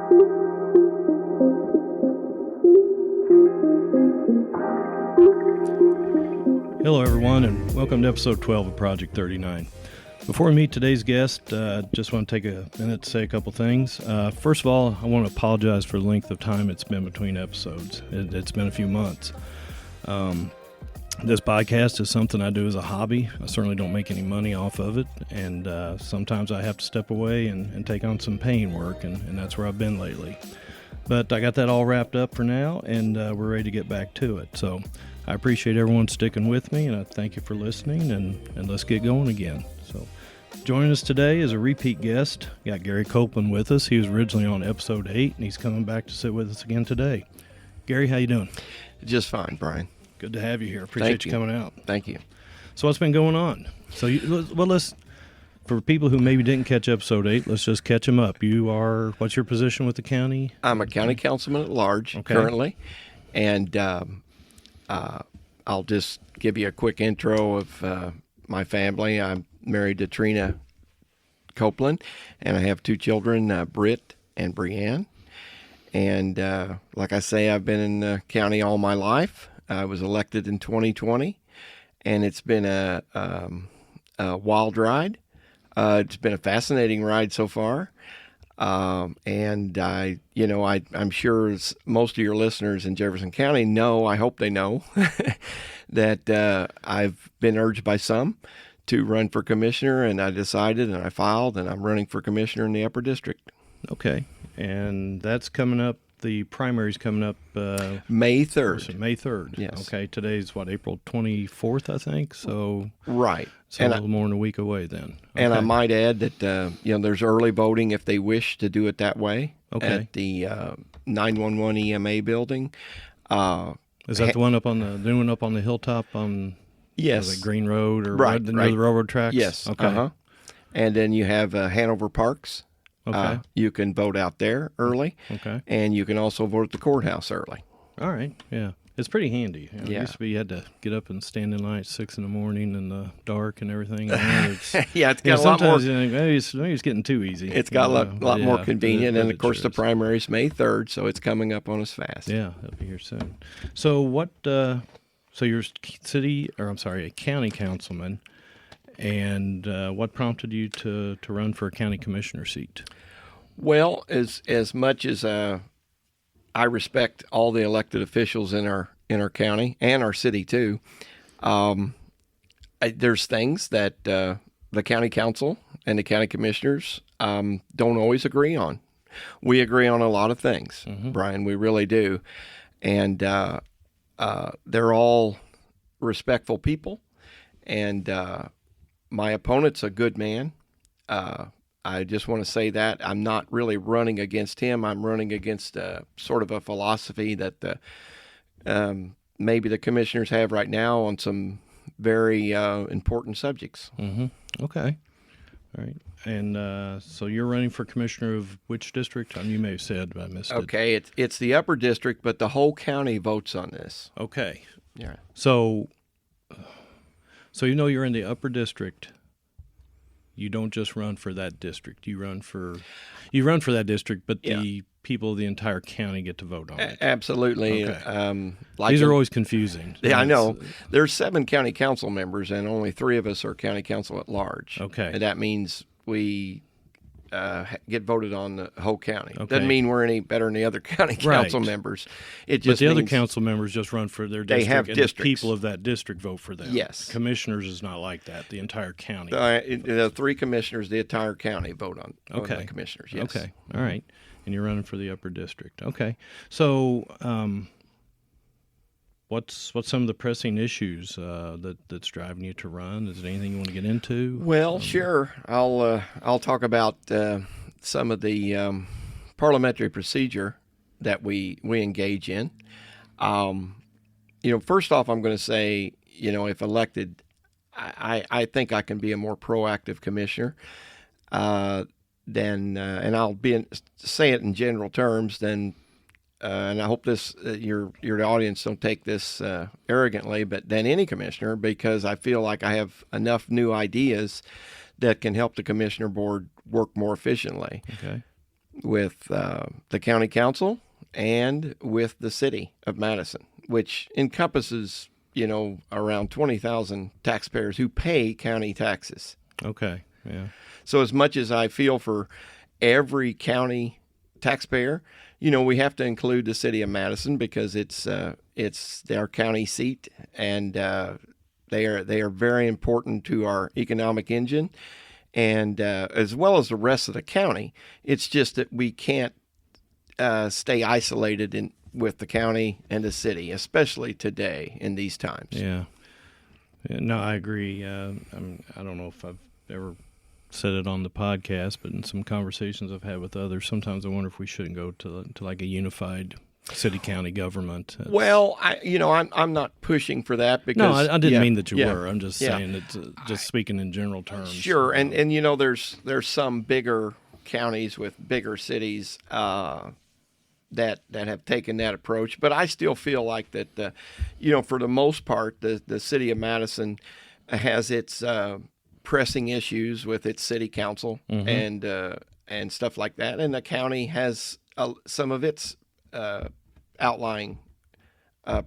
Hello, everyone, and welcome to episode 12 of Project 39. Before we meet today's guest, just want to take a minute to say a couple things. First of all, I want to apologize for the length of time it's been between episodes. It's been a few months. This podcast is something I do as a hobby. I certainly don't make any money off of it, and sometimes I have to step away and take on some paying work, and that's where I've been lately. But I got that all wrapped up for now, and we're ready to get back to it. So I appreciate everyone sticking with me, and I thank you for listening, and let's get going again. So joining us today is a repeat guest. Got Gary Copeland with us. He was originally on episode 8, and he's coming back to sit with us again today. Gary, how you doing? Just fine, Brian. Good to have you here. Appreciate you coming out. Thank you. So what's been going on? So, let's, for people who maybe didn't catch episode 8, let's just catch them up. What's your position with the county? I'm a county councilman at large currently, and I'll just give you a quick intro of my family. I'm married to Trina Copeland, and I have 2 children, Britt and Brianne. And like I say, I've been in the county all my life. I was elected in 2020, and it's been a wild ride. It's been a fascinating ride so far. And I'm sure as most of your listeners in Jefferson County know, I hope they know, that I've been urged by some to run for commissioner, and I decided, and I filed, and I'm running for commissioner in the Upper District. Okay, and that's coming up. The primary's coming up May 3rd. May 3rd. Yes. Okay, today's April 24th, I think. So right. So and a little more than a week away then. Okay. And I might add that there's early voting if they wish to do it that way. Okay. At the 911 EMA building. Is that the one up on the new one up on the hilltop on? Yes. The Green Road or right, the railroad tracks? Yes. Okay. Uh-huh. And then you have Hanover Parks. Okay. You can vote out there early. Okay. And you can also vote at the courthouse early. All right. Yeah. It's pretty handy. Yeah. It used to be you had to get up and stand in line at 6 in the morning in the dark and everything. Yeah, it's got a lot more. Maybe it's getting too easy. It's got a lot more convenient. And, of course, the primary is May 3rd, so it's coming up on us fast. Yeah, it'll be here soon. So so you're a county councilman. And what prompted you to run for a county commissioner seat? Well, as much as I respect all the elected officials in our county and our city too, there's things that the county council and the county commissioners don't always agree on. We agree on a lot of things, Brian. We really do, and they're all respectful people, and my opponent's a good man. I just want to say that I'm not really running against him. I'm running against sort of a philosophy that maybe the commissioners have right now on some very important subjects. Mm-hmm. Okay. All right. And so you're running for commissioner of which district? You may have said, but I missed it. Okay. It's the Upper District, but the whole county votes on this. Okay. Yeah. So you're in the Upper District. You don't just run for that district. You run for that district, but the people of the entire county get to vote on it. Absolutely. Okay. These are always confusing. Yeah, I know. There's 7 county council members, and only 3 of us are county council at large. Okay. And that means we get voted on the whole county. Okay. Doesn't mean we're any better than the other county council members. It just but the other council members just run for their district. They have and districts. The people of that district vote for them. Yes. Commissioners is not like that. The entire county. The 3 commissioners, the entire county vote on the commissioners. Yes. Okay. All right. And you're running for the Upper District. Okay. So what's some of the pressing issues that's driving you to run? Is there anything you want to get into? Well, sure. I'll talk about some of the parliamentary procedure that we engage in. First off, I'm going to say, if elected, I think I can be a more proactive commissioner than, and I'll say it in general terms, than. And I hope your audience don't take this arrogantly, but than any commissioner, because I feel like I have enough new ideas that can help the commissioner board work more efficiently. Okay. with the county council and with the city of Madison, which encompasses, around 20,000 taxpayers who pay county taxes. Okay. Yeah. So as much as I feel for every county taxpayer, we have to include the city of Madison because it's their county seat, and they are very important to our economic engine, and as well as the rest of the county. It's just that we can't stay isolated with the county and the city, especially today in these times. Yeah. No, I agree. I don't know if I've ever said it on the podcast, but in some conversations I've had with others, sometimes I wonder if we shouldn't go to like a unified city-county government. Well, I'm not pushing for that because no, I didn't mean that you were. I'm just saying it's just speaking in general terms. Sure, and there's some bigger counties with bigger cities that have taken that approach, but I still feel like that for the most part the city of Madison has its pressing issues with its city council and stuff like that, and the county has some of its outlying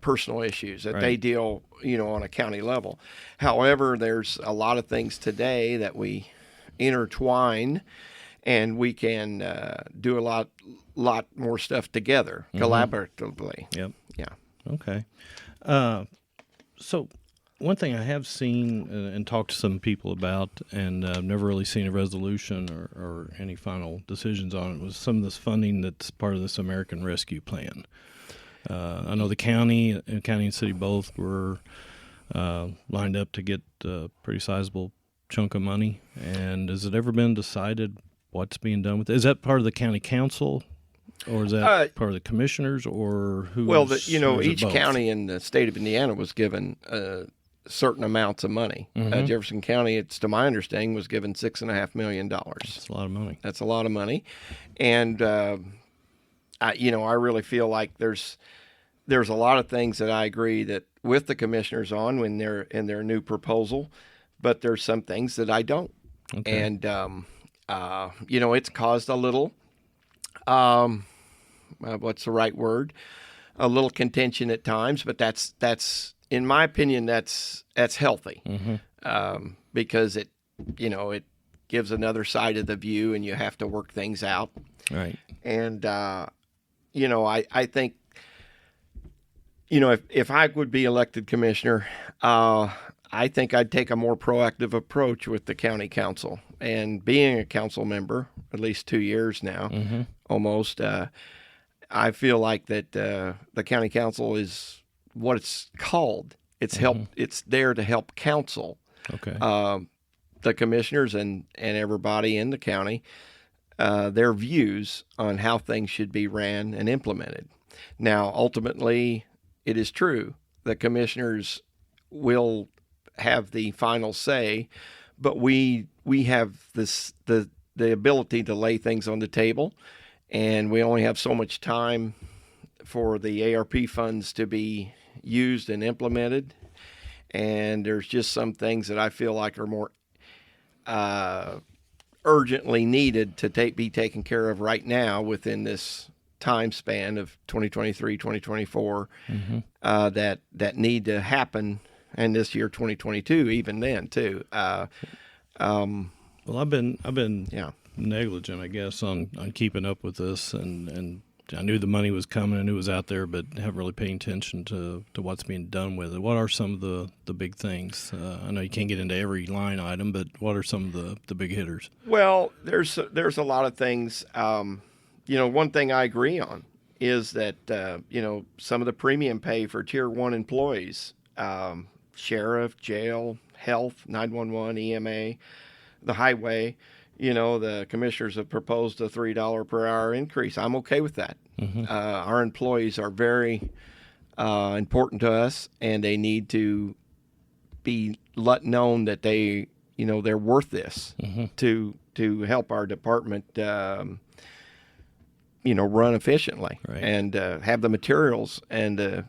personal issues that they deal on a county level. However, there's a lot of things today that we intertwine, and we can do a lot more stuff together collaboratively. Yep. Yeah. Okay. So one thing I have seen and talked to some people about, and I've never really seen a resolution or any final decisions on it, was some of this funding that's part of this American Rescue Plan. I know the county and city both were lined up to get a pretty sizable chunk of money. And has it ever been decided what's being done with it? Is that part of the county council? Or is that part of the commissioners, or who? Well, each county in the state of Indiana was given certain amounts of money. Jefferson County, it's to my understanding, was given $6.5 million. That's a lot of money. That's a lot of money, and I really feel like there's a lot of things that I agree that with the commissioners on when they're in their new proposal, but there's some things that I don't. Okay. And it's caused a little. What's the right word? A little contention at times, but that's in my opinion that's healthy, because it gives another side of the view, and you have to work things out. Right. And I think if I would be elected commissioner, I think I'd take a more proactive approach with the county council. And being a council member, at least 2 years now, almost, I feel like that the county council is what it's called. It's It's there to help counsel the commissioners and everybody in the county their views on how things should be ran and implemented. Now, ultimately, it is true the commissioners will have the final say, but we have the ability to lay things on the table, and we only have so much time for the ARP funds to be used and implemented. And there's just some things that I feel like are more urgently needed to be taken care of right now within this time span of 2023, 2024, that need to happen, and this year 2022 even then too. Well, I've been negligent, I guess, on keeping up with this, and I knew the money was coming, I knew it was out there, but haven't really paid attention to what's being done with it. What are some of the big things? I know you can't get into every line item, but what are some of the big hitters? Well, there's a lot of things. One thing I agree on is that some of the premium pay for Tier 1 employees, sheriff, jail, health, 911, EMA, the highway. The commissioners have proposed a $3 per hour increase. I'm okay with that. Our employees are very important to us, and they need to be let known that they're worth this to help our department run efficiently, and have the materials and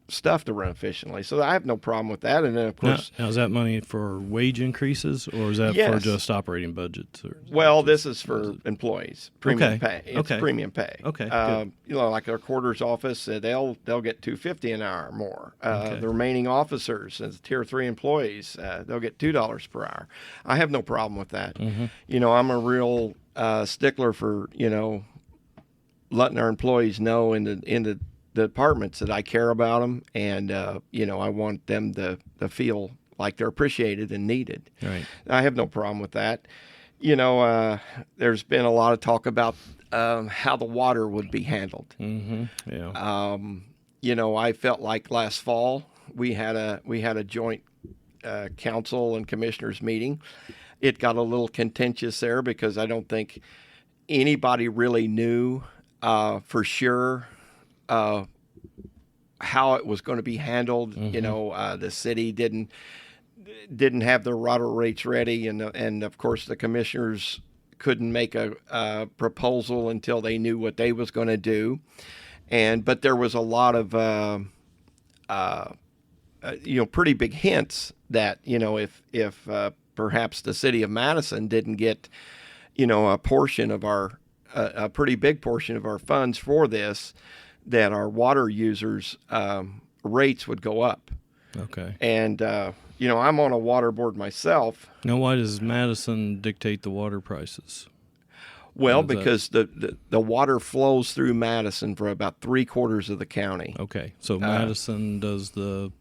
stuff to run efficiently. So I have no problem with that. And then, of course... Now is that money for wage increases, or is that for just operating budgets? Well, this is for employees. Premium pay. It's premium pay. Okay. Like our quarters office, they'll get $2.50 an hour more. The remaining officers, as Tier 3 employees, they'll get $2 per hour. I have no problem with that. Mm-hmm. I'm a real stickler for, letting our employees know in the departments that I care about them, and I want them to feel like they're appreciated and needed. Right. I have no problem with that. There's been a lot of talk about how the water would be handled. Mm-hmm. Yeah. I felt like last fall we had a joint council and commissioners meeting. It got a little contentious there because I don't think anybody really knew for sure how it was going to be handled. Mm-hmm. The city didn't have their water rates ready, and of course the commissioners couldn't make a proposal until they knew what they was going to do. But there was a lot of pretty big hints that if perhaps the city of Madison didn't get a portion of a pretty big portion of our funds for this, that our water users' rates would go up. Okay. And, I'm on a water board myself. Now, why does Madison dictate the water prices? Well, because the water flows through Madison for about 3/4 of the county. Okay. So Madison does the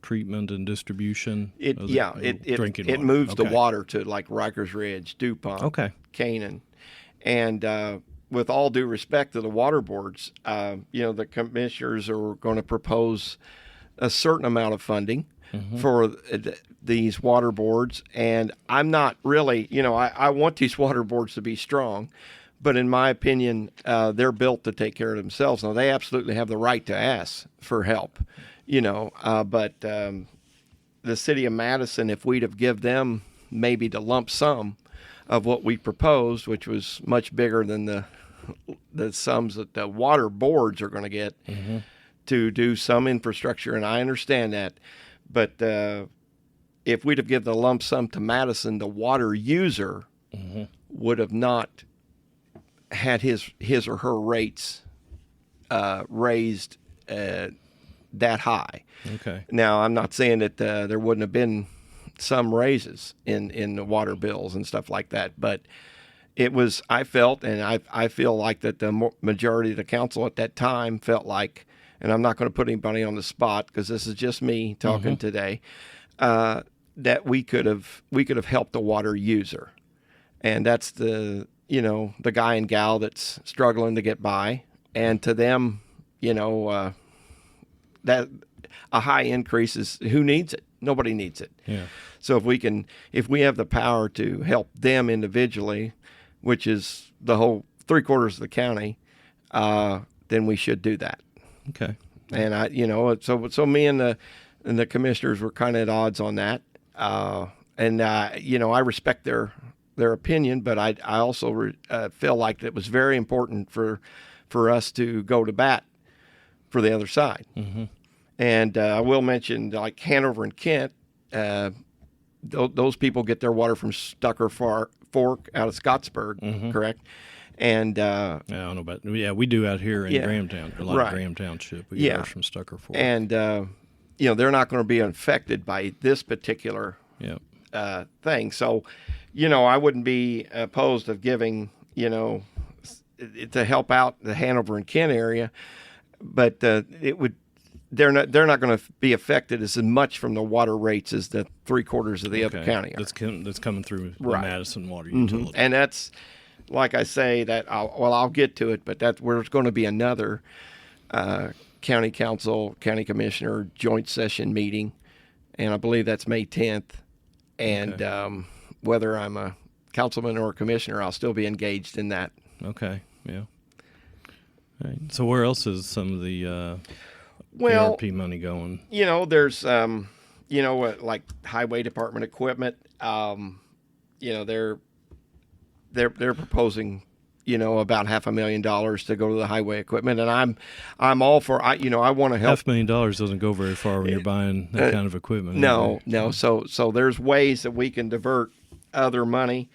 treatment and distribution? It drinking water. It moves the water to like Rikers Ridge, DuPont, Canaan. And with all due respect to the water boards, the commissioners are going to propose a certain amount of funding for these water boards. And I'm not really, I want these water boards to be strong, but in my opinion, they're built to take care of themselves. Now, they absolutely have the right to ask for help, but the city of Madison, if we'd have give them maybe the lump sum of what we proposed, which was much bigger than the sums that the water boards are going to get to do some infrastructure, and I understand that. But if we'd have given the lump sum to Madison, the water user would have not had his or her rates raised that high. Okay. Now, I'm not saying that there wouldn't have been some raises in the water bills and stuff like that, but it was, I felt, and I feel like that the majority of the council at that time felt like, and I'm not going to put anybody on the spot because this is just me talking today, that we could have helped the water user, and that's the guy and gal that's struggling to get by, and to them, that a high increase is, who needs it? Nobody needs it. Yeah. So if we have the power to help them individually, which is the whole 3/4 of the county, then we should do that. Okay. And so me and the commissioners were kind of at odds on that. I respect their opinion, but I also feel like it was very important for us to go to bat for the other side. Mm-hmm. And I will mention, like Hanover and Kent, those people get their water from Stucker Fork out of Scottsburg, correct? And I don't know about, we do out here in Grahamtown, a lot of Graham Township. We get ours from Stucker Fork. And they're not going to be affected by this particular thing. So, I wouldn't be opposed of giving, to help out the Hanover and Kent area, but it would. They're not going to be affected as much from the water rates as the 3/4 of the other county are. That's coming through the Madison water utility. And that's, like I say, that I'll get to it, but that's where it's going to be another county council, county commissioner joint session meeting, and I believe that's May 10th. And whether I'm a councilman or a commissioner, I'll still be engaged in that. Okay, yeah. All right. So where else is some of the ARP money going? There's like highway department equipment. They're proposing about $500,000 to go to the highway equipment, and I'm all for. I want to help. $500,000 doesn't go very far when you're buying that kind of equipment. No. So there's ways that we can divert other money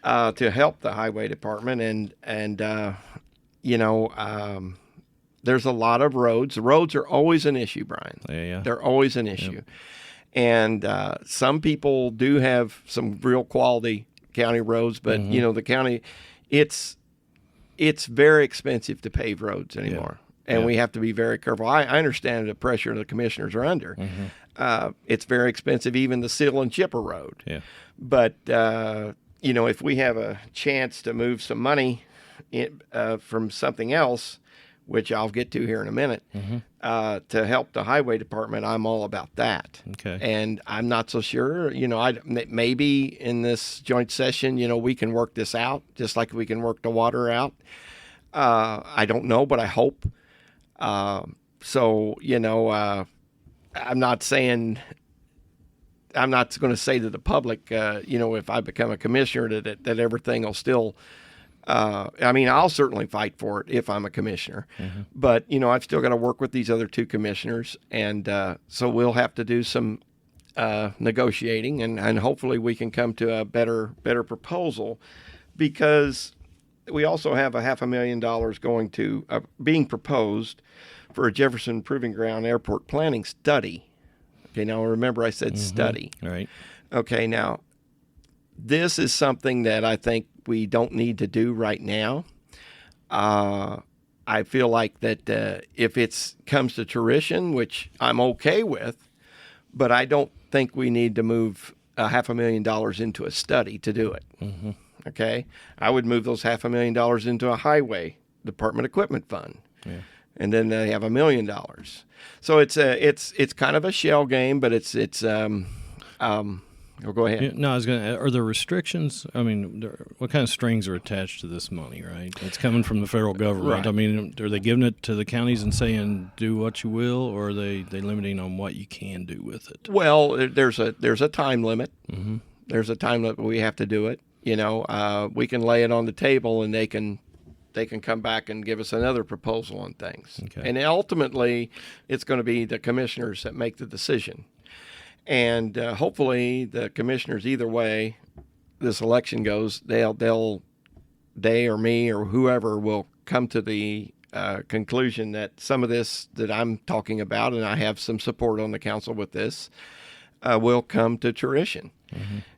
to help the highway department, and there's a lot of roads. The roads are always an issue, Brian. Yeah. They're always an issue, and some people do have some real quality county roads, but the county, it's very expensive to pave roads anymore. And we have to be very careful. I understand the pressure the commissioners are under. It's very expensive even to seal and chip a road. Yeah. But, if we have a chance to move some money from something else, which I'll get to here in a minute, to help the highway department, I'm all about that. Okay. And I'm not so sure, maybe in this joint session, we can work this out, just like we can work the water out. I don't know, but I hope. I'm not going to say to the public, if I become a commissioner that everything will still, I'll certainly fight for it if I'm a commissioner, but, I've still got to work with these other two commissioners. And so we'll have to do some negotiating, and hopefully we can come to a better proposal, because we also have $500,000 going to being proposed for a Jefferson Proving Ground Airport planning study. Okay, now remember I said study. Right. Okay, now this is something that I think we don't need to do right now. I feel like that if it comes to fruition, which I'm okay with, but I don't think we need to move $500,000 into a study to do it. Okay, I would move those $500,000 into a highway department equipment fund, and then they have $1 million. So it's kind of a shell game, but it's go ahead. Yeah, no, I was going to. Are there restrictions? I mean, what kind of strings are attached to this money? Right, it's coming from the federal government. Right. I mean, are they giving it to the counties and saying do what you will, or are they limiting on what you can do with it? Well, there's a time limit. There's a time limit. We have to do it. We can lay it on the table, and they can come back and give us another proposal on things. Okay. And ultimately, it's going to be the commissioners that make the decision. And hopefully, the commissioners, either way this election goes, they or me or whoever will come to the conclusion that some of this that I'm talking about, and I have some support on the council with this, will come to fruition.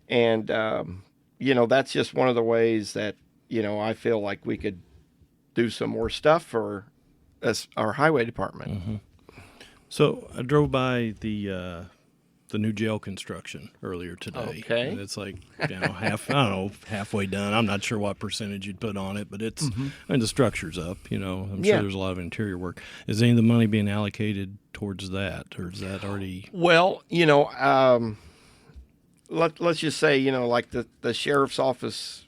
And that's just one of the ways that I feel like we could do some more stuff for our highway department. So I drove by the new jail construction earlier today. Okay. And it's like, halfway done. I'm not sure what percentage you'd put on it, but it's, the structure's up, I'm sure there's a lot of interior work. Is any of the money being allocated towards that, or is that already? Well, let's just say, like the sheriff's office,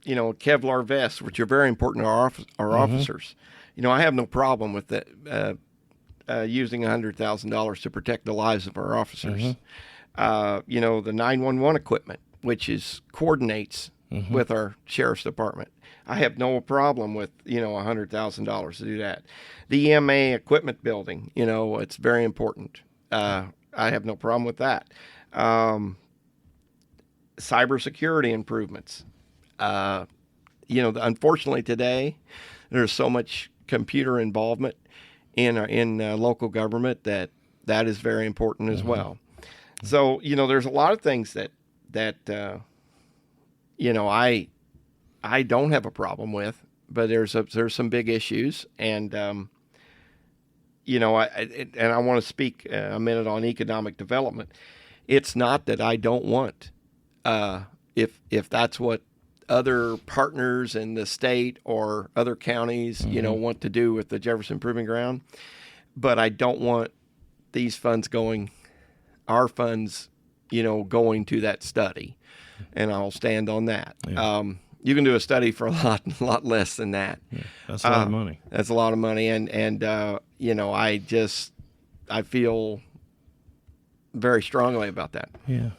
Kevlar vests, which are very important to our officers. I have no problem with that. Using $100,000 to protect the lives of our officers. The 911 equipment, which coordinates with our sheriff's department. I have no problem with, $100,000 to do that. The EMA equipment building, it's very important. I have no problem with that. Cybersecurity improvements. Unfortunately today, there's so much computer involvement in local government that is very important as well. So there's a lot of things that I don't have a problem with, but there's some big issues, and I want to speak a minute on economic development. It's not that I don't want if that's what other partners in the state or other counties, want to do with the Jefferson Proving Ground. But I don't want these funds going to that study. And I'll stand on that. Yeah. You can do a study for a lot less than that. Yeah, that's a lot of money. That's a lot of money. And I feel very strongly about that. Yeah.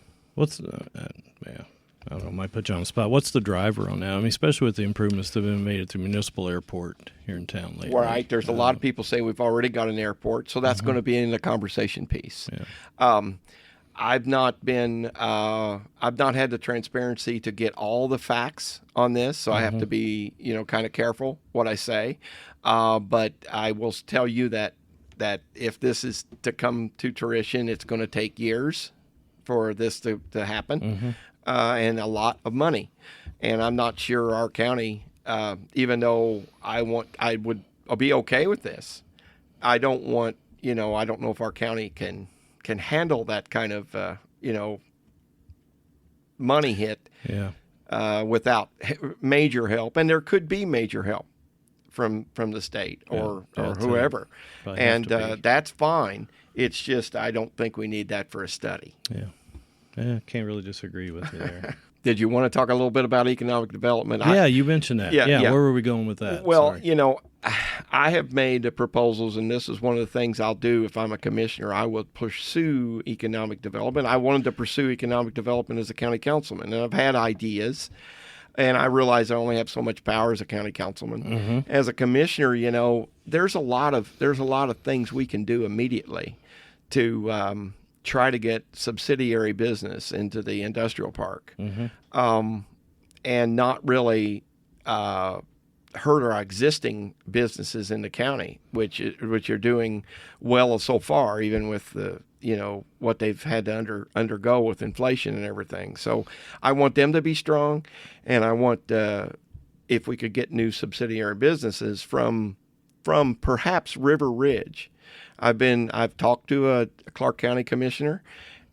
I don't know, might put you on the spot. What's the driver on that? I mean, especially with the improvements that have been made at the municipal airport here in town lately. Right. There's a lot of people say we've already got an airport, so that's going to be in the conversation piece. Yeah. I've not had the transparency to get all the facts on this, so I have to be, kind of careful what I say. But I will tell you that if this is to come to fruition, it's going to take years for this to happen, and a lot of money. And I'm not sure our county, even though I'll be okay with this. I don't want, I don't know if our county can handle that kind of, money hit without major help. And there could be major help from the state or whoever. And that's fine. It's just I don't think we need that for a study. Yeah, can't really disagree with you there. Did you want to talk a little bit about economic development? You mentioned that. Yeah, where were we going with that? Well, I have made proposals, and this is one of the things I'll do if I'm a commissioner. I will pursue economic development. I wanted to pursue economic development as a county councilman, and I've had ideas, and I realize I only have so much power as a county councilman. As a commissioner, there's a lot of things we can do immediately to try to get subsidiary business into the industrial park, and not really hurt our existing businesses in the county, which are doing well so far, even with the what they've had to undergo with inflation and everything. So I want them to be strong, and I want if we could get new subsidiary businesses from perhaps River Ridge. I've talked to a Clark County commissioner,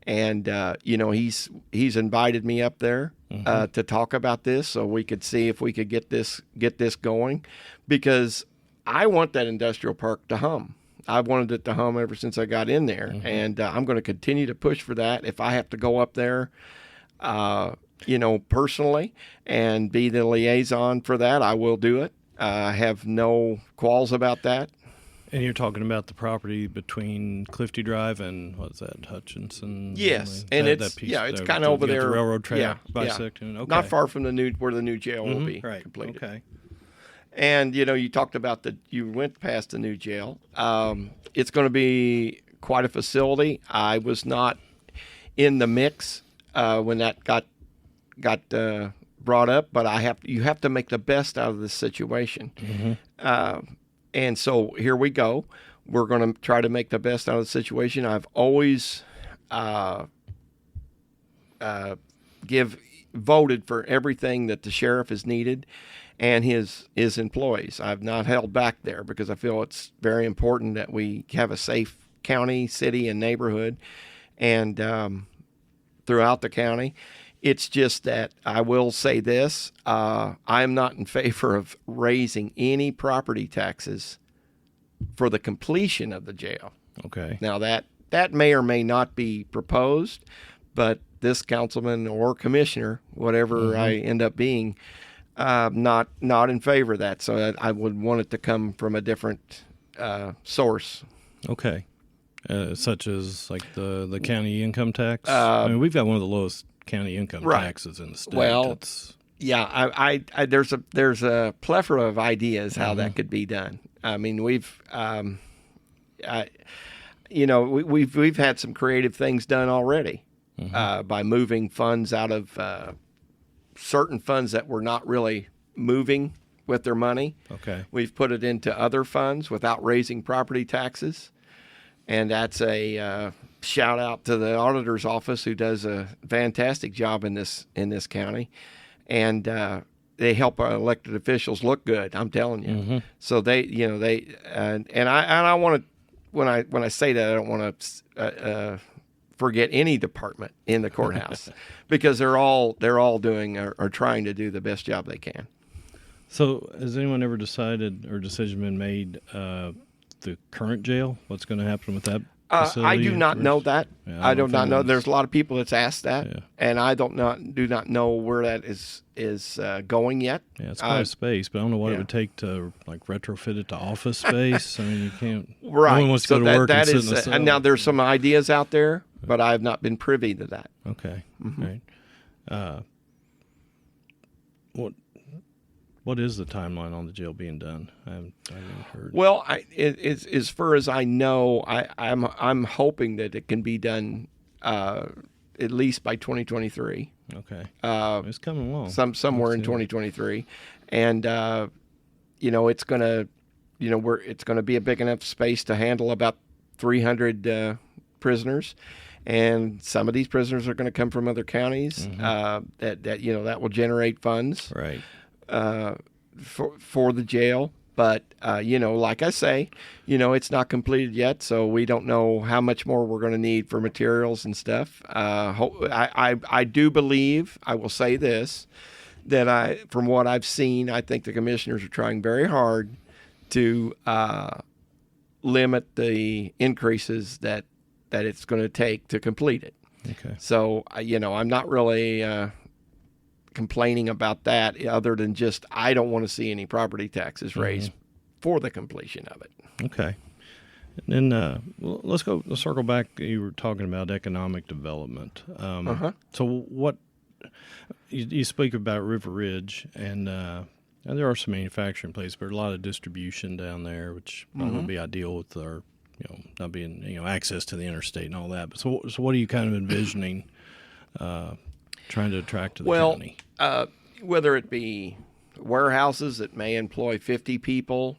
and he's invited me up there to talk about this, so we could see if we could get this going, because I want that industrial park to hum. I've wanted it to hum ever since I got in there, and I'm going to continue to push for that. If I have to go up there, personally, and be the liaison for that, I will do it. I have no qualms about that. And you're talking about the property between Clifty Drive and what's that, Hutchinson? Yes, and it's kind of over there. The railroad track bisecting. Okay. Not far from where the new jail will be completed. Okay. And you talked about you went past the new jail. It's going to be quite a facility. I was not in the mix when that got brought up, but you have to make the best out of this situation. And so here we go. We're going to try to make the best out of the situation. I've always voted for everything that the sheriff has needed and his employees. I've not held back there because I feel it's very important that we have a safe county, city, and neighborhood, and throughout the county. It's just that I will say this, I'm not in favor of raising any property taxes for the completion of the jail. Okay. Now that may or may not be proposed, but this councilman or commissioner, whatever I end up being, not in favor of that. So I would want it to come from a different source. Okay. Such as like the county income tax? I mean, we've got one of the lowest county income taxes in the state. Well, I there's a plethora of ideas how that could be done. I mean, we've had some creative things done already by moving funds out of certain funds that were not really moving with their money. Okay, we've put it into other funds without raising property taxes, and that's a shout out to the auditor's office, who does a fantastic job in this county, and they help our elected officials look good. I'm telling you. So they I want to, when I say that, I don't want to forget any department in the courthouse because they're all doing or trying to do the best job they can. So has anyone ever decided or decision been made the current jail? What's going to happen with that? I do not know that. Yeah, I do not know. There's a lot of people that's asked that, and I do not know where that is going yet. Yeah, it's quite a space, but I don't know what it would take to like retrofit it to office space. I mean, you can't. Right. No one wants to go to work and sit in a cell. And now there's some ideas out there, but I have not been privy to that. Okay. Right. What is the timeline on the jail being done? I haven't heard. Well, as far as I know, I'm hoping that it can be done at least by 2023. Okay, it's coming along. Somewhere in 2023, and it's gonna, it's gonna be a big enough space to handle about 300 prisoners. And some of these prisoners are going to come from other counties. That will generate funds, right, for the jail. But like I say, it's not completed yet, so we don't know how much more we're going to need for materials and stuff. I do believe, I will say this, that from what I've seen, I think the commissioners are trying very hard to limit the increases that it's going to take to complete it. Okay. So, I'm not really complaining about that, other than just I don't want to see any property taxes raised for the completion of it. Okay. And then let's circle back. You were talking about economic development. So what you speak about River Ridge, and there are some manufacturing places, but a lot of distribution down there, which would be ideal with our not being, access to the interstate and all that. But so what are you kind of envisioning trying to attract to the county? Whether it be warehouses that may employ 50 people,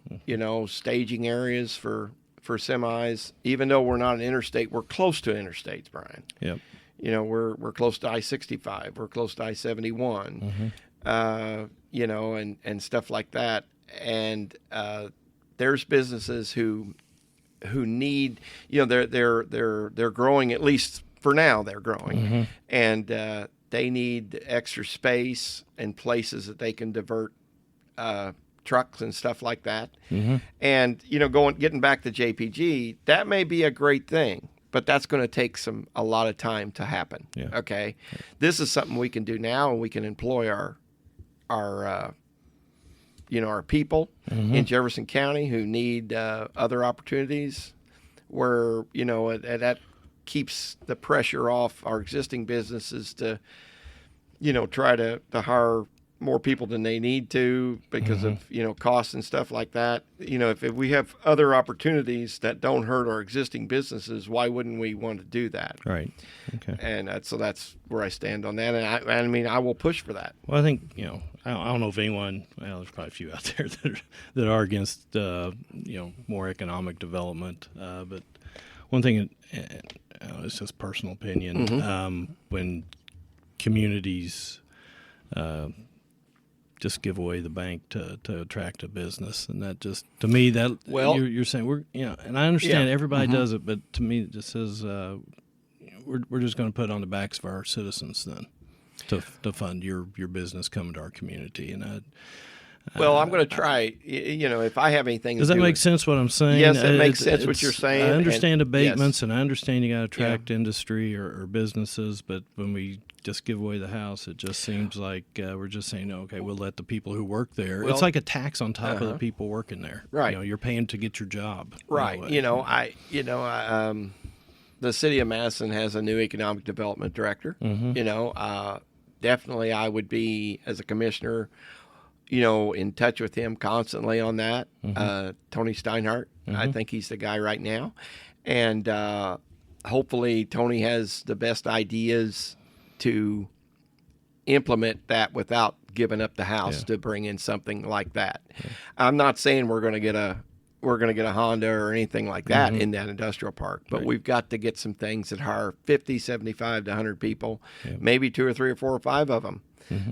staging areas for semis. Even though we're not an interstate, we're close to interstates, Brian. Yep. We're close to I-65. We're close to I-71. And stuff like that. And there's businesses who need, they're growing, at least for now they're growing, and they need extra space and places that they can divert trucks and stuff like that. And getting back to JPG, that may be a great thing, but that's going to take a lot of time to happen. Yeah. Okay, this is something we can do now, and we can employ our people in Jefferson County who need other opportunities, where that keeps the pressure off our existing businesses to try to hire more people than they need to because of costs and stuff like that. If we have other opportunities that don't hurt our existing businesses, why wouldn't we want to do that? Right. Okay. And so that's where I stand on that, and I will push for that. Well, I think I don't know if anyone. Well, there's probably a few out there that are against more economic development. But one thing, it's just personal opinion. When communities just give away the bank to attract a business, and that just, to me, that you're saying we're and I understand everybody does it, but to me it just says we're just going to put it on the backs of our citizens then to fund your business coming to our community. And I'm going to try. If I have anything, does that make sense? What I'm saying? Yes, it makes sense what you're saying. I understand abatements, and I understand you got to attract industry or businesses, but when we just give away the house, it just seems like we're just saying, okay, we'll let the people who work there. It's like a tax on top of the people working there. Right. You're paying to get your job. Right. The city of Madison has a new economic development director. Definitely, I would be, as a commissioner, in touch with him constantly on that. Tony Steinhardt, I think he's the guy right now, and hopefully Tony has the best ideas to implement that without giving up the house to bring in something like that. I'm not saying we're going to get a Honda or anything like that in that industrial park, but we've got to get some things that hire 50, 75 to 100 people, maybe 2 or 3 or 4 or 5 of them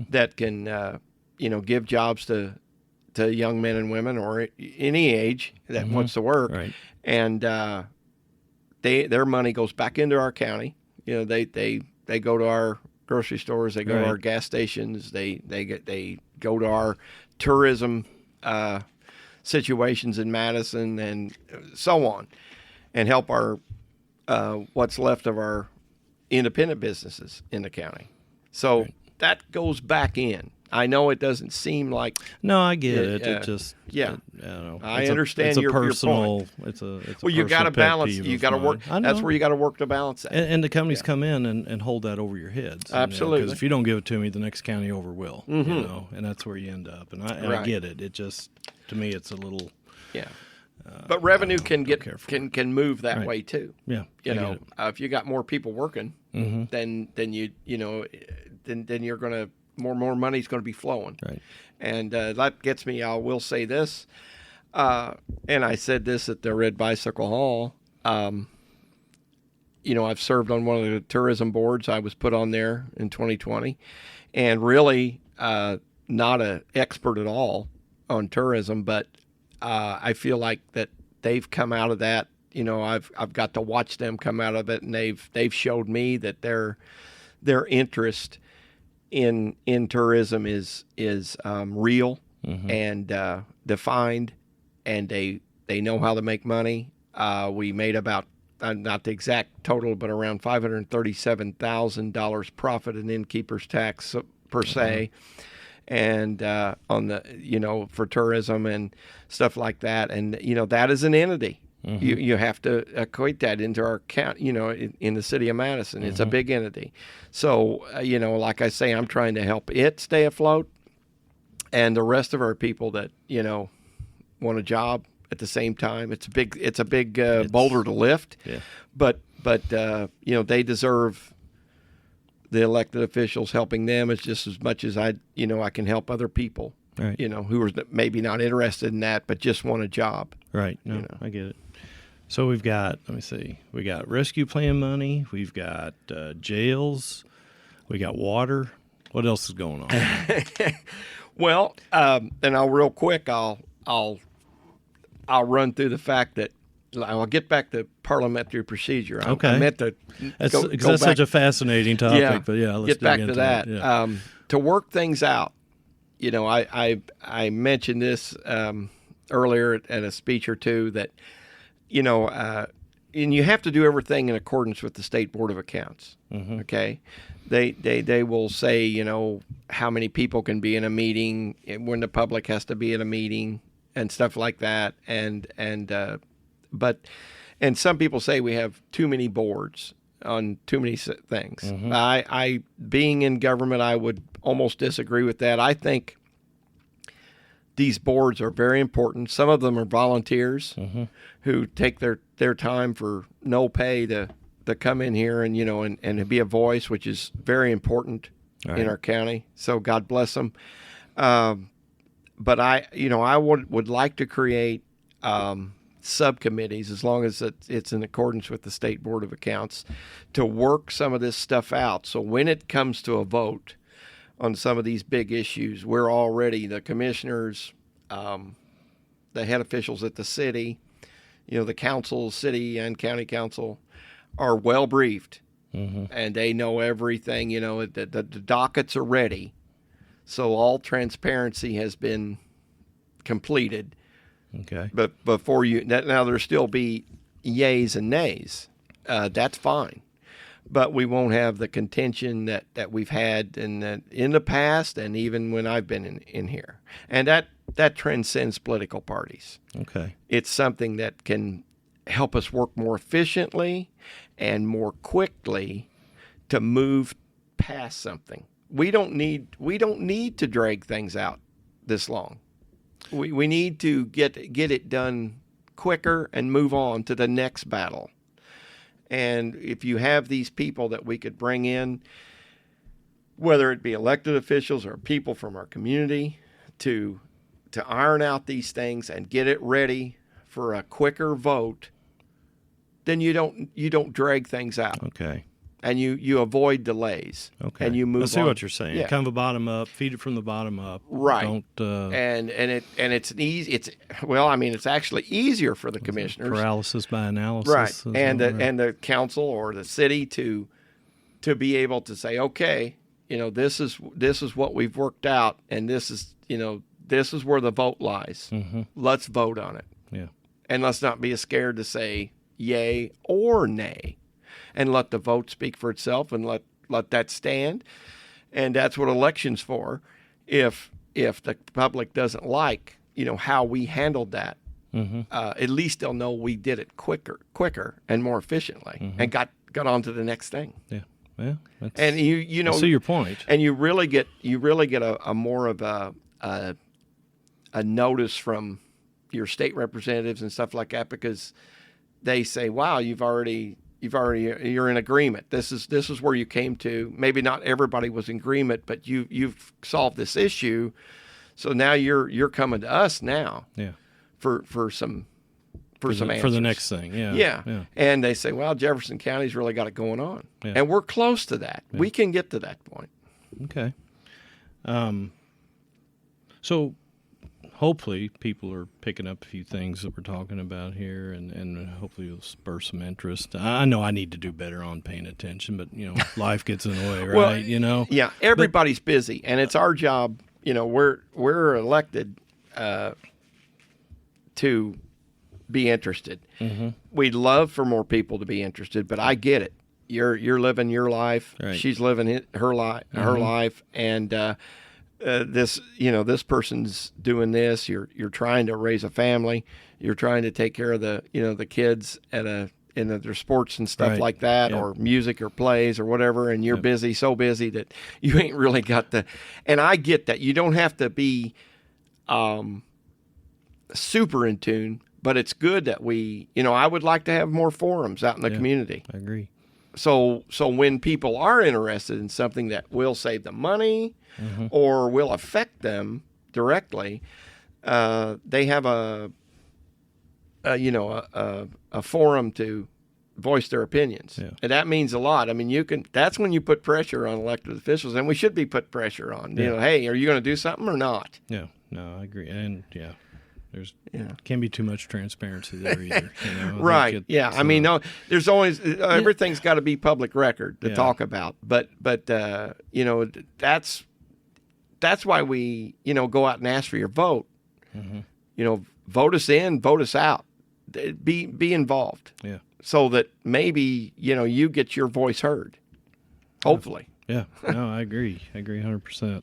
that can give jobs to young men and women or any age that wants to work. Right. And their money goes back into our county. They go to our grocery stores, they go to our gas stations, they go to our tourism situations in Madison and so on, and help our what's left of our independent businesses in the county. So that goes back in. I know it doesn't seem like. No, I get it. It just yeah. I don't know. I understand your personal. It's a Well, personal you got to pet balance. peeve You of got to mine. work. I know. That's where you got to work to balance that. And the companies come in and hold that over your heads. Absolutely. Because if you don't give it to me, the next county over will. Mm-hmm. You know, and that's where you end up. And I get it. It just, to me, it's a little. Yeah. But revenue can move that Right. way too. Yeah. You know, if you got more people working, Mm-hmm. then you're gonna more money's gonna be flowing. Right. And that gets me. I will say this, and I said this at the Red Bicycle Hall. I've served on one of the tourism boards. I was put on there in 2020, and really not an expert at all on tourism, but I feel like that they've come out of that. I've got to watch them come out of it, and they've showed me that their interest in tourism is real Mm-hmm. and defined, and they know how to make money. We made about not the exact total, but around $537,000 profit in innkeeper's tax per se, and on the for tourism and stuff like that, and that is an entity. Mm-hmm. You have to equate that into our count, in the city of Madison. It's a big entity. So, like I say, I'm trying to help it stay afloat, and the rest of our people that, want a job at the same time. It's a big boulder to lift, yeah. but they deserve the elected officials helping them as just as much as I can help other people, right. Who are maybe not interested in that, but just want a job. Right. No, I get it. So we've got, we got rescue plan money. We've got jails. We got water. What else is going on? Well, and real quick, I'll run through the fact that I'll get back to parliamentary procedure. Okay. I meant to That's go back, such a fascinating topic, yeah, but let's get back to into that. It. Yeah. To work things out, I mentioned this earlier at a speech or two that, and you have to do everything in accordance with the State Board of Accounts. Mm-hmm. Okay, they will say how many people can be in a meeting, when the public has to be in a meeting and stuff like that, and some people say we have too many boards on too many things. Mm-hmm. I being in government, I would almost disagree with that. I think these boards are very important. Some of them are volunteers who take their time for no pay to come in here and and be a voice, which is very important in our county. So God bless them. But I would like to create subcommittees, as long as it's in accordance with the State Board of Accounts, to work some of this stuff out. So when it comes to a vote on some of these big issues, we're already, the commissioners, the head officials at the city, the council, city and county council, are well briefed, and they know everything. The dockets are ready, so all transparency has been completed. Okay. But before now there'll still be yays and nays. That's fine. But we won't have the contention that we've had in the past, and even when I've been in here. And that transcends political parties. Okay. It's something that can help us work more efficiently and more quickly to move past something. We don't need to drag things out this long. We need to get it done quicker and move on to the next battle. And if you have these people that we could bring in, whether it be elected officials or people from our community, to iron out these things and get it ready for a quicker vote, then you don't drag things out. Okay. And you avoid delays. Okay. And you move on. I see what you're saying. Yeah. Kind of a bottom up, feed it from the bottom up. Right. And it's actually easier for the commissioners. Paralysis by analysis. Right. And the council or the city to be able to say, okay, this is what we've worked out, and this is where the vote lies. Mm-hmm. Let's vote on it. Yeah. And let's not be scared to say yay or nay, and let the vote speak for itself, and let that stand. And that's what election's for. If the public doesn't like, how we handled that, at least they'll know we did it quicker and more efficiently, and got on to the next thing. Yeah. Well, and I see your point. And you really get a more of a notice from your state representatives and stuff like that, because they say, "Wow, you're in agreement. This is where you came to. Maybe not everybody was in agreement, but you've solved this issue. So now you're coming to us now, for some answers. For the next thing, yeah. And they say, well, Jefferson County's really got it going on, yeah. and we're close to that. Yeah. We can get to that point. Okay. So hopefully people are picking up a few things that we're talking about here, and hopefully it'll spur some interest. I know I need to do better on paying attention, but life gets in the way, right? Well, yeah, everybody's busy, and it's our job. We're elected to be interested. We'd love for more people to be interested, but I get it. You're living your life. Right. She's living her life, and this person's doing this. You're trying to raise a family. You're trying to take care of the kids in their sports and stuff like that, or music or plays or whatever, and you're busy, so busy that you ain't really got and I get that. You don't have to be super in tune, but it's good that I would like to have more forums out in the community. I agree. So when people are interested in something that will save them money or will affect them directly, they have a forum to voice their opinions. Yeah. And that means a lot. I mean, that's when you put pressure on elected officials, and we should be put pressure on. Hey, are you going to do something or not? Yeah. No, I agree. And can't be too much transparency there either. Right. I mean, no, there's always everything's got to be public record to talk about. But that's why we go out and ask for your vote. Vote us in, vote us out. Be involved. Yeah. So that maybe you get your voice heard. Hopefully. Yeah. No, I agree. I agree 100%.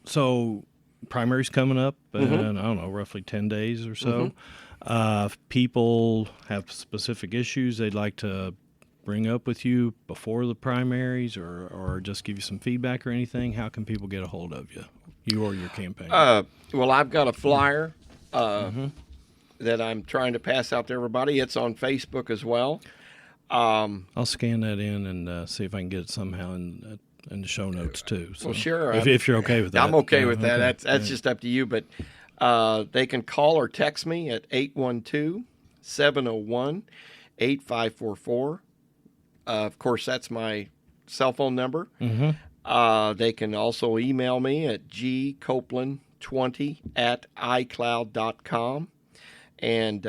So primary's coming up in, I don't know, roughly 10 days or so. If people have specific issues they'd like to bring up with you before the primaries, or just give you some feedback or anything, how can people get a hold of you or your campaign? Well, I've got a flyer that I'm trying to pass out to everybody. It's on Facebook as well. I'll scan that in and see if I can get it somehow in the show notes too. So well, sure. If you're okay with that. I'm okay with that. That's just up to you. But they can call or text me at 812-701-8544. Of course, that's my cell phone number. They can also email me at gcopeland20@icloud.com. And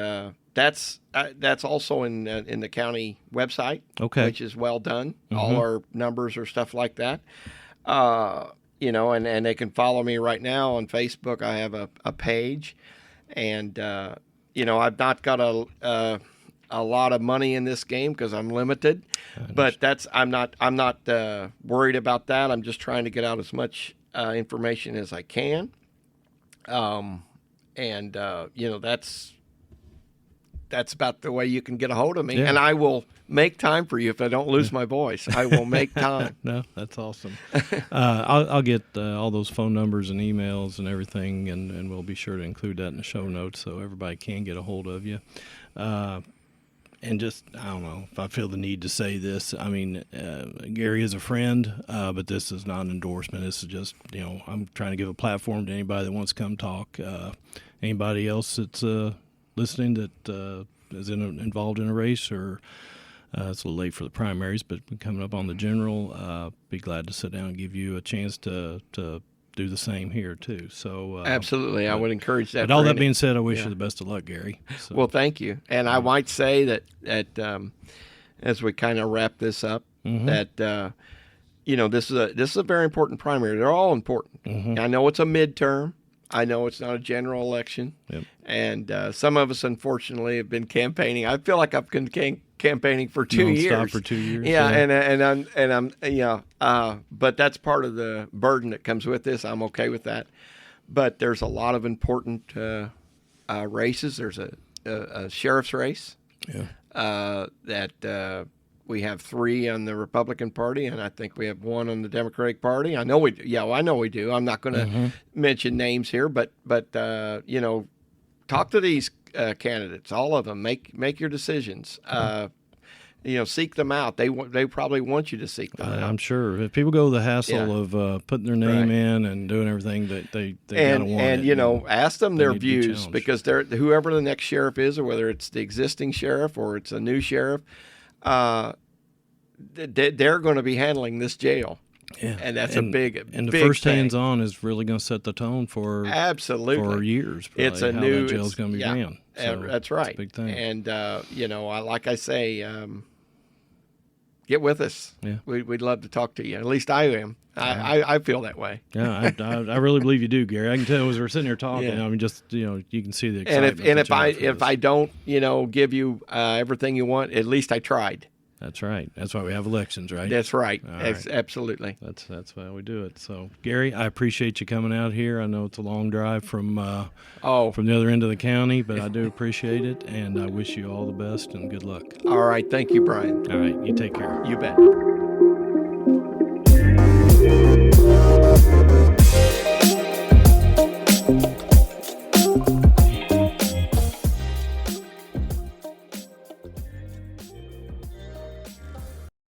that's also in the county website, which is well done. All our numbers or stuff like that. And they can follow me right now on Facebook. I have a page, and I've not got a lot of money in this game because I'm limited, but I'm not worried about that. I'm just trying to get out as much information as I can. That's about the way you can get a hold of me. And I will make time for you if I don't lose my voice. I will make time. No, that's awesome. I'll get all those phone numbers and emails and everything, and we'll be sure to include that in the show notes so everybody can get a hold of you. And just, I don't know if I feel the need to say this. I mean, Gary is a friend, but this is not an endorsement. This is just, I'm trying to give a platform to anybody that wants to come talk. Anybody else that's listening that is involved in a race, or it's a little late for the primaries, but coming up on the general, be glad to sit down and give you a chance to do the same here too. So absolutely, I would encourage that. But all that being said, I wish you the best of luck, Gary. So. Well, thank you. And I might say that as we kind of wrap this up, that this is a very important primary. They're all important. I know it's a midterm. I know it's not a general election. Yep. And some of us, unfortunately, have been campaigning. I feel like I've been campaigning for 2 years. Non-stop for 2 years. Yeah, and I'm but that's part of the burden that comes with this. I'm okay with that. But there's a lot of important races. There's a sheriff's race. Yeah. That we have 3 on the Republican Party, and I think we have 1 on the Democratic Party. I know we do. Yeah, well, I know we do. I'm not going to mention names here, but you know, talk to these candidates, all of them. Make your decisions. You know, seek them out. They probably want you to seek them out. I'm sure if people go the hassle of putting their name in and doing everything that they gotta want and it, you know, ask them their views, challenged. because whoever the next sheriff is, or whether it's the existing sheriff or it's a new sheriff, they're going to be handling this jail. Yeah, and that's a big and the big first thing. hands-on is really going to set the tone for absolutely for years. Probably, it's a how new that jail's going to be ran. So that's right. It's a big thing. And you know, like I say, get with us. Yeah, we'd love to talk to you. At least I am. I feel that way. Yeah, I really believe you do, Gary. I can tell as we're sitting here talking. Yeah. I mean, just you know, you can see the excitement. And that you have for if this. I don't, you know, give you everything you want, at least I tried. That's right. That's why we have elections, right? That's right. Right. Absolutely. That's why we do it. So, Gary, I appreciate you coming out here. I know it's a long drive from the other end of the county, but I do appreciate it, and I wish you all the best and good luck. All right. Thank you, Brian. All right. You take care. You bet.